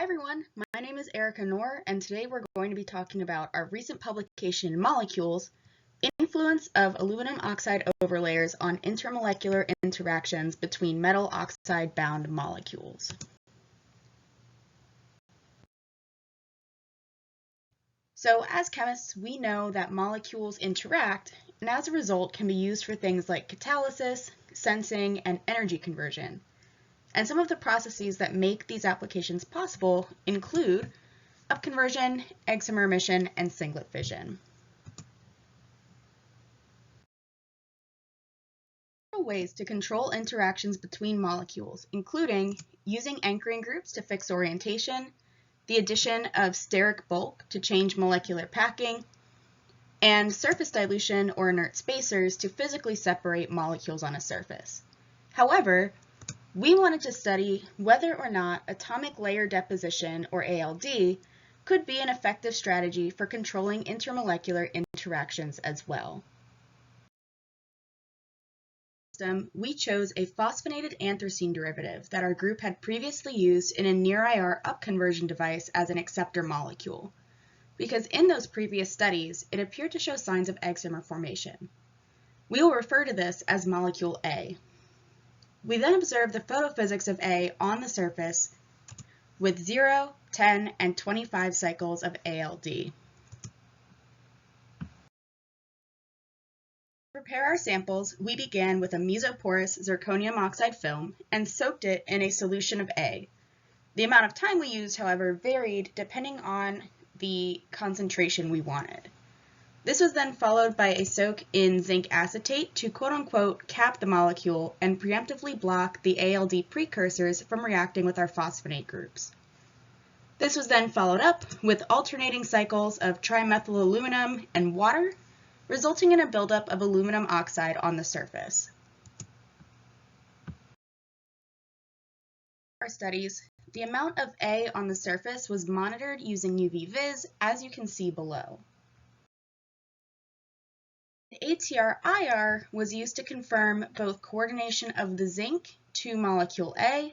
Hi everyone, my name is Erica Knorr, and today we're going to be talking about our recent publication in Molecules, Influence of Aluminum Oxide Overlayers on Intermolecular Interactions between Metal Oxide Bound Molecules. So as chemists, we know that molecules interact, and as a result can be used for things like catalysis, sensing, and energy conversion. And some of the processes that make these applications possible include upconversion, excimer emission, and singlet fission. There are ways to control interactions between molecules, including using anchoring groups to fix orientation, the addition of steric bulk to change molecular packing, and surface dilution or inert spacers to physically separate molecules on a surface. However, we wanted to study whether or not atomic layer deposition, or ALD, could be an effective strategy for controlling intermolecular interactions as well. We chose a phosphonated anthracene derivative that our group had previously used in a near-IR upconversion device as an acceptor molecule, because in those previous studies, it appeared to show signs of excimer formation. We will refer to this as molecule A. We then observed the photophysics of A on the surface with 0, 10, and 25 cycles of ALD. To prepare our samples, we began with a mesoporous zirconium oxide film and soaked it in a solution of A. The amount of time we used, however, varied depending on the concentration we wanted. This was then followed by a soak in zinc acetate to quote-unquote cap the molecule and preemptively block the ALD precursors from reacting with our phosphonate groups. This was then followed up with alternating cycles of trimethylaluminum and water, resulting in a buildup of aluminum oxide on the surface. For our studies, the amount of A on the surface was monitored using UV vis, as you can see below. The ATR-IR was used to confirm both coordination of the zinc to molecule A,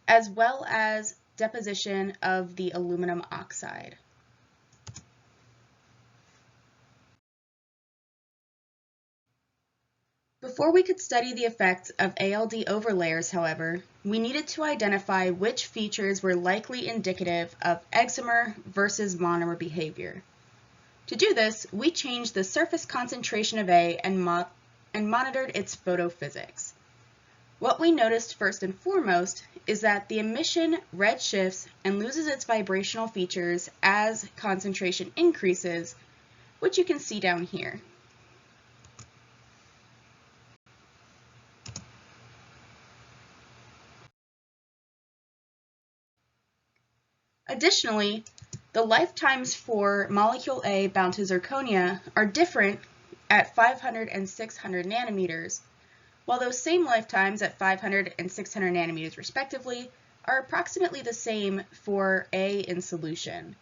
as well as deposition of the aluminum oxide. Before we could study the effects of ALD overlayers, however, we needed to identify which features were likely indicative of excimer versus monomer behavior. To do this, we changed the surface concentration of A and monitored its photophysics. What we noticed first and foremost is that the emission redshifts and loses its vibrational features as concentration increases, which you can see down here. Additionally, the lifetimes for molecule A bound to zirconia are different at 500 and 600 nanometers, while those same lifetimes at 500 and 600 nanometers respectively are approximately the same for A in solution.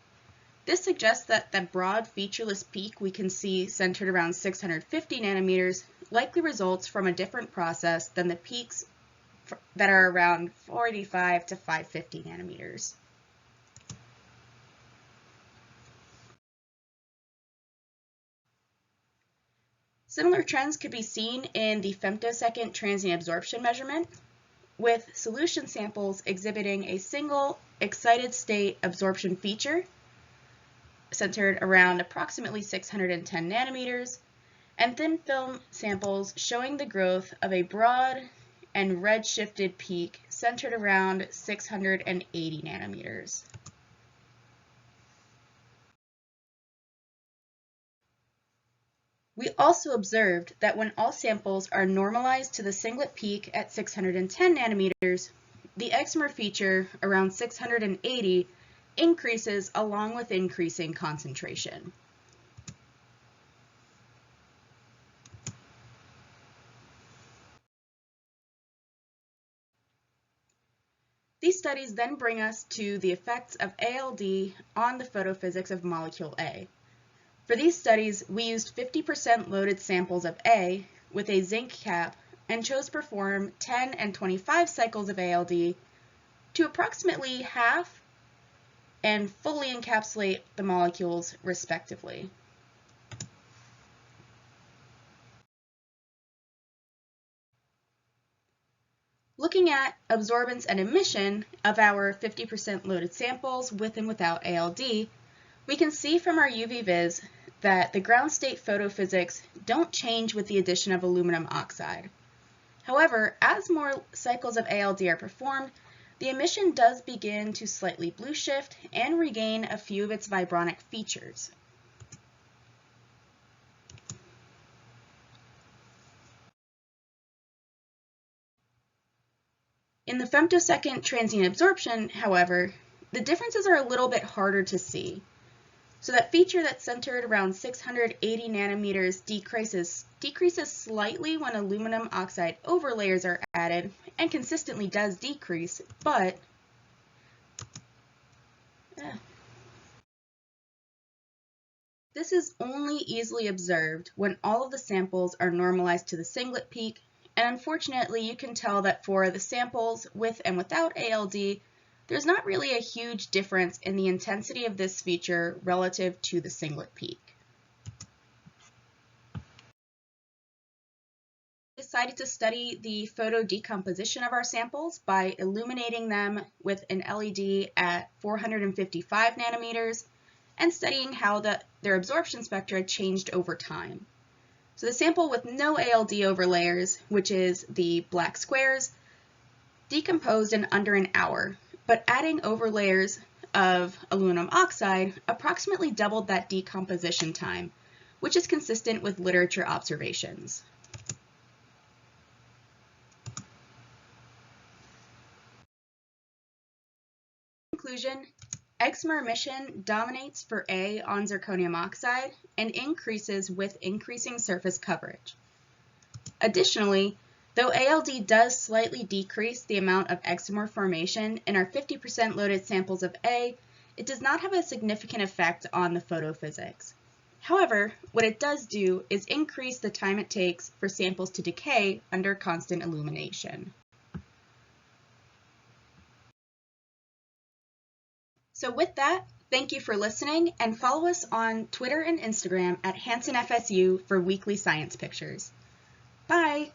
This suggests that the broad featureless peak we can see centered around 650 nanometers likely results from a different process than the peaks that are around 485 to 550 nanometers. Similar trends could be seen in the femtosecond transient absorption measurement, with solution samples exhibiting a single excited state absorption feature centered around approximately 610 nanometers, and thin film samples showing the growth of a broad and red-shifted peak centered around 680 nanometers. We also observed that when all samples are normalized to the singlet peak at 610 nanometers, the excimer feature around 680 increases along with increasing concentration. These studies then bring us to the effects of ALD on the photophysics of molecule A. For these studies, we used 50% loaded samples of A with a zinc cap and chose to perform 10 and 25 cycles of ALD to approximately half and fully encapsulate the molecules respectively. Looking at absorbance and emission of our 50% loaded samples with and without ALD, we can see from our UV vis that the ground state photophysics don't change with the addition of aluminum oxide. However, as more cycles of ALD are performed, the emission does begin to slightly blue shift and regain a few of its vibronic features. In the femtosecond transient absorption, however, the differences are a little bit harder to see. So that feature that's centered around 680 nanometers decreases slightly when aluminum oxide overlayers are added and consistently does decrease, but this is only easily observed when all of the samples are normalized to the singlet peak, and unfortunately you can tell that for the samples with and without ALD, there's not really a huge difference in the intensity of this feature relative to the singlet peak. We decided to study the photo decomposition of our samples by illuminating them with an LED at 455 nanometers and studying how their absorption spectra changed over time. So the sample with no ALD overlayers, which is the black squares, decomposed in under an hour, but adding overlayers of aluminum oxide approximately doubled that decomposition time, which is consistent with literature observations. In conclusion, excimer emission dominates for A on zirconium oxide and increases with increasing surface coverage. Additionally, though ALD does slightly decrease the amount of excimer formation in our 50% loaded samples of A, it does not have a significant effect on the photophysics. However, what it does do is increase the time it takes for samples to decay under constant illumination. So with that, thank you for listening and follow us on Twitter and Instagram at HansonFSU for weekly science pictures. Bye!